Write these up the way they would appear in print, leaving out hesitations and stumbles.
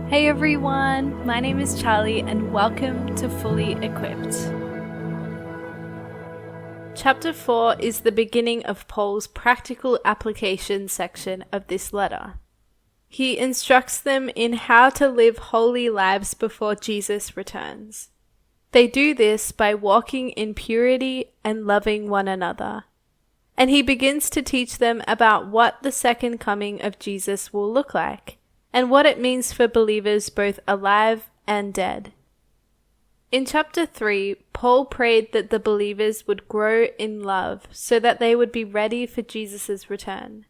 Hey everyone, my name is Charlie and welcome to Fully Equipped. Chapter 4 is the beginning of Paul's practical application section of this letter. He instructs them in how to live holy lives before Jesus returns. They do this by walking in purity and loving one another. And he begins to teach them about what the second coming of Jesus will look like, and what it means for believers both alive and dead. In chapter 3, Paul prayed that the believers would grow in love so that they would be ready for Jesus' return.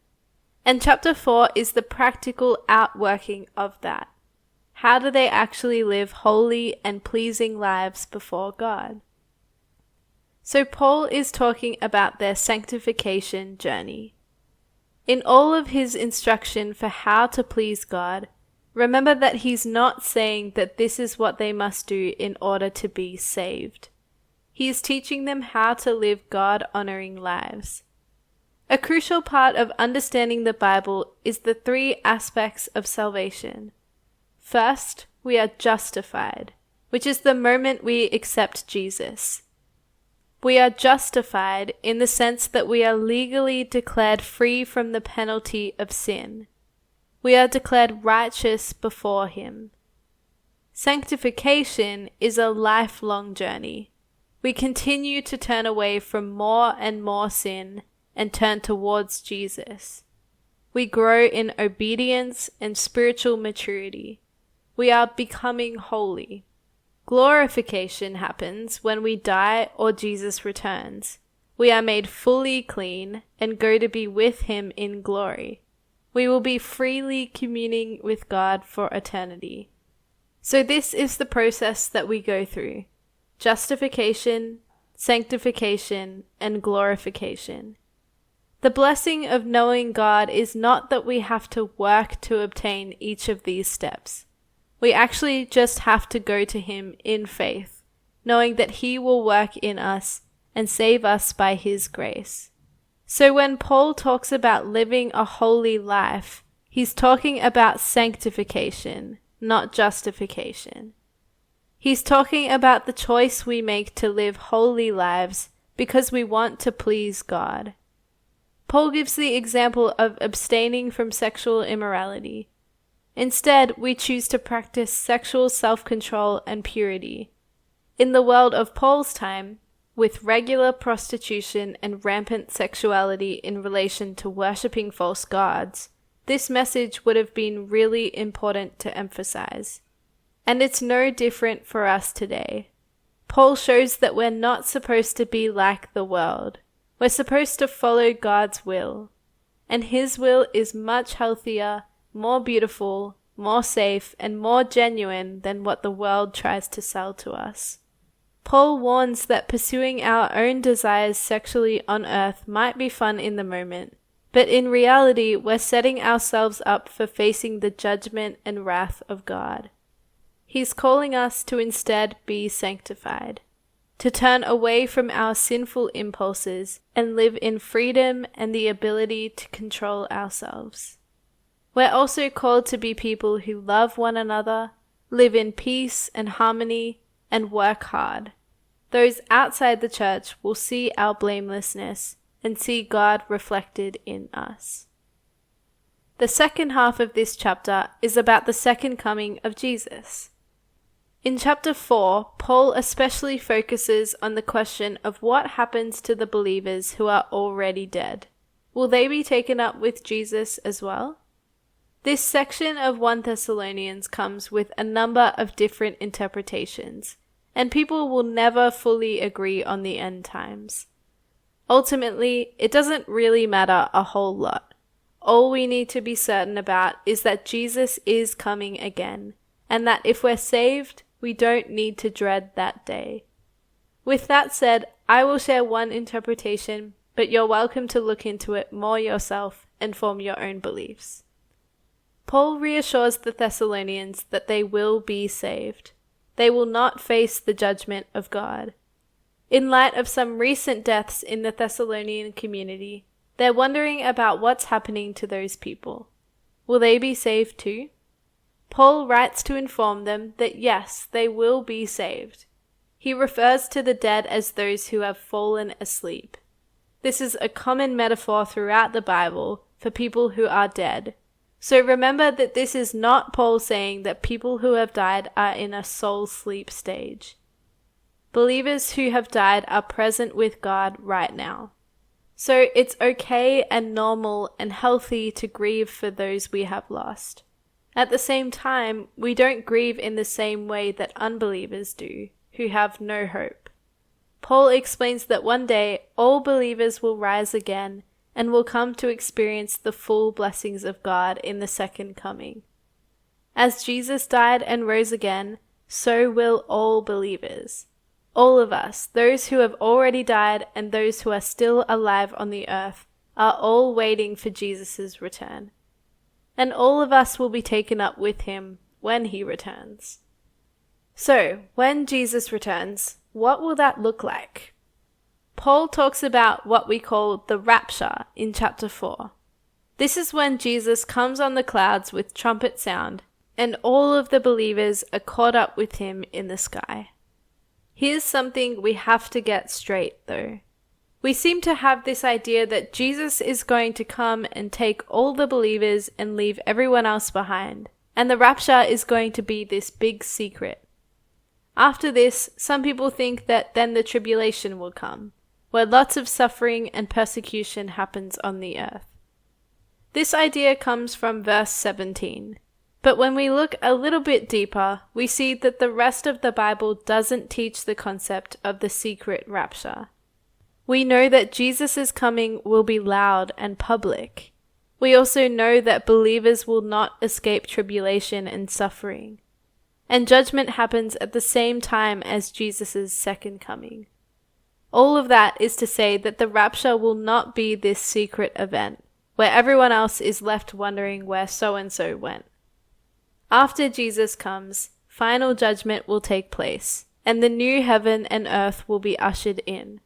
And chapter 4 is the practical outworking of that. How do they actually live holy and pleasing lives before God? So Paul is talking about their sanctification journey. In all of his instruction for how to please God, remember that he's not saying that this is what they must do in order to be saved. He is teaching them how to live God-honoring lives. A crucial part of understanding the Bible is the three aspects of salvation. First, we are justified, which is the moment we accept Jesus. We are justified in the sense that we are legally declared free from the penalty of sin. We are declared righteous before Him. Sanctification is a lifelong journey. We continue to turn away from more and more sin and turn towards Jesus. We grow in obedience and spiritual maturity. We are becoming holy. Glorification happens when we die or Jesus returns. We are made fully clean and go to be with Him in glory. We will be freely communing with God for eternity. So this is the process that we go through: justification, sanctification, and glorification. The blessing of knowing God is not that we have to work to obtain each of these steps. We actually just have to go to Him in faith, knowing that He will work in us and save us by His grace. So when Paul talks about living a holy life, he's talking about sanctification, not justification. He's talking about the choice we make to live holy lives because we want to please God. Paul gives the example of abstaining from sexual immorality. Instead, we choose to practice sexual self-control and purity. In the world of Paul's time, with regular prostitution and rampant sexuality in relation to worshipping false gods, this message would have been really important to emphasize. And it's no different for us today. Paul shows that we're not supposed to be like the world. We're supposed to follow God's will. And His will is much healthier, more beautiful, more safe, and more genuine than what the world tries to sell to us. Paul warns that pursuing our own desires sexually on earth might be fun in the moment, but in reality we're setting ourselves up for facing the judgment and wrath of God. He's calling us to instead be sanctified, to turn away from our sinful impulses and live in freedom and the ability to control ourselves. We're also called to be people who love one another, live in peace and harmony, and work hard. Those outside the church will see our blamelessness and see God reflected in us. The second half of this chapter is about the second coming of Jesus. In chapter 4, Paul especially focuses on the question of what happens to the believers who are already dead. Will they be taken up with Jesus as well? This section of 1 Thessalonians comes with a number of different interpretations, and people will never fully agree on the end times. Ultimately, it doesn't really matter a whole lot. All we need to be certain about is that Jesus is coming again, and that if we're saved, we don't need to dread that day. With that said, I will share one interpretation, but you're welcome to look into it more yourself and form your own beliefs. Paul reassures the Thessalonians that they will be saved. They will not face the judgment of God. In light of some recent deaths in the Thessalonian community, they're wondering about what's happening to those people. Will they be saved too? Paul writes to inform them that yes, they will be saved. He refers to the dead as those who have fallen asleep. This is a common metaphor throughout the Bible for people who are dead. So remember that this is not Paul saying that people who have died are in a soul sleep stage. Believers who have died are present with God right now. So it's okay and normal and healthy to grieve for those we have lost. At the same time, we don't grieve in the same way that unbelievers do, who have no hope. Paul explains that one day all believers will rise again and will come to experience the full blessings of God in the second coming. As Jesus died and rose again, so will all believers. All of us, those who have already died and those who are still alive on the earth, are all waiting for Jesus' return. And all of us will be taken up with him when he returns. So, when Jesus returns, what will that look like? Paul talks about what we call the rapture in chapter 4. This is when Jesus comes on the clouds with trumpet sound, and all of the believers are caught up with him in the sky. Here's something we have to get straight, though. We seem to have this idea that Jesus is going to come and take all the believers and leave everyone else behind, and the rapture is going to be this big secret. After this, some people think that then the tribulation will come, where lots of suffering and persecution happens on the earth. This idea comes from verse 17. But when we look a little bit deeper, we see that the rest of the Bible doesn't teach the concept of the secret rapture. We know that Jesus' coming will be loud and public. We also know that believers will not escape tribulation and suffering. And judgment happens at the same time as Jesus' second coming. All of that is to say that the rapture will not be this secret event, where everyone else is left wondering where so-and-so went. After Jesus comes, final judgment will take place, and the new heaven and earth will be ushered in.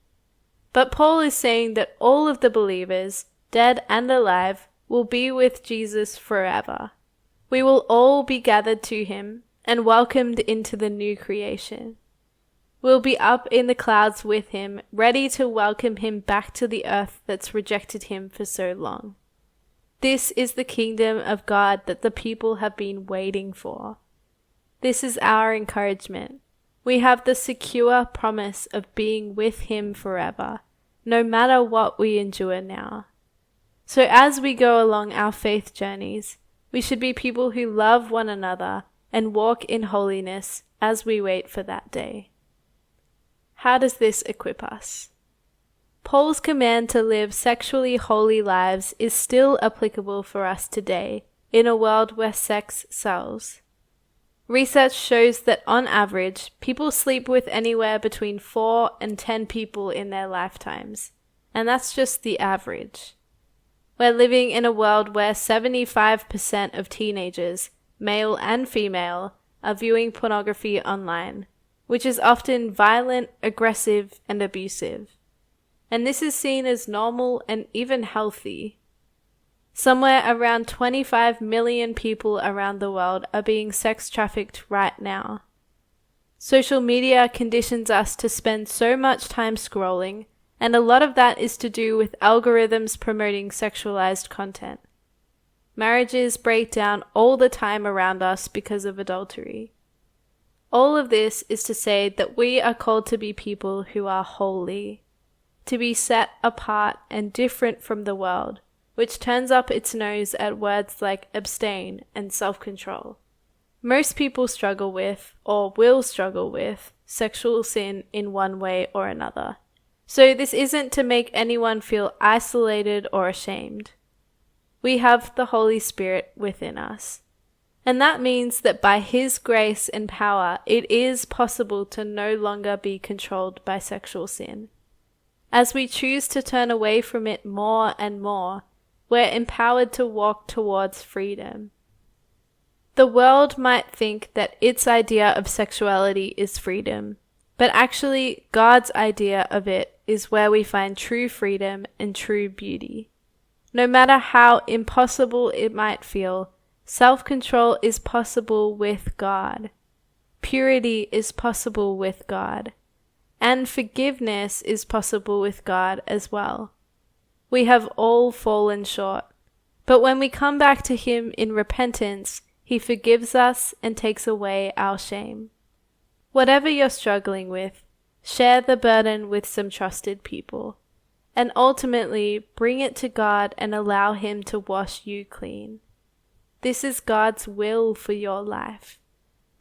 But Paul is saying that all of the believers, dead and alive, will be with Jesus forever. We will all be gathered to him and welcomed into the new creation. We'll be up in the clouds with him, ready to welcome him back to the earth that's rejected him for so long. This is the kingdom of God that the people have been waiting for. This is our encouragement. We have the secure promise of being with him forever, no matter what we endure now. So as we go along our faith journeys, we should be people who love one another and walk in holiness as we wait for that day. How does this equip us? Paul's command to live sexually holy lives is still applicable for us today in a world where sex sells. Research shows that on average, people sleep with anywhere between 4 and 10 people in their lifetimes, and that's just the average. We're living in a world where 75% of teenagers, male and female, are viewing pornography online, which is often violent, aggressive, and abusive. And this is seen as normal and even healthy. Somewhere around 25 million people around the world are being sex trafficked right now. Social media conditions us to spend so much time scrolling, and a lot of that is to do with algorithms promoting sexualized content. Marriages break down all the time around us because of adultery. All of this is to say that we are called to be people who are holy, to be set apart and different from the world, which turns up its nose at words like abstain and self-control. Most people struggle with, or will struggle with, sexual sin in one way or another. So this isn't to make anyone feel isolated or ashamed. We have the Holy Spirit within us. And that means that by His grace and power, it is possible to no longer be controlled by sexual sin. As we choose to turn away from it more and more, we're empowered to walk towards freedom. The world might think that its idea of sexuality is freedom, but actually God's idea of it is where we find true freedom and true beauty. No matter how impossible it might feel, Self-control is possible with God. Purity is possible with God. And forgiveness is possible with God as well. We have all fallen short, but when we come back to Him in repentance, He forgives us and takes away our shame. Whatever you're struggling with, share the burden with some trusted people, and ultimately bring it to God and allow Him to wash you clean. This is God's will for your life,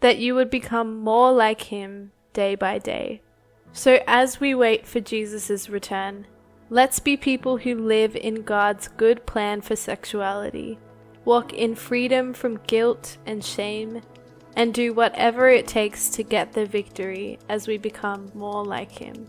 that you would become more like Him day by day. So as we wait for Jesus' return, let's be people who live in God's good plan for sexuality, walk in freedom from guilt and shame, and do whatever it takes to get the victory as we become more like Him.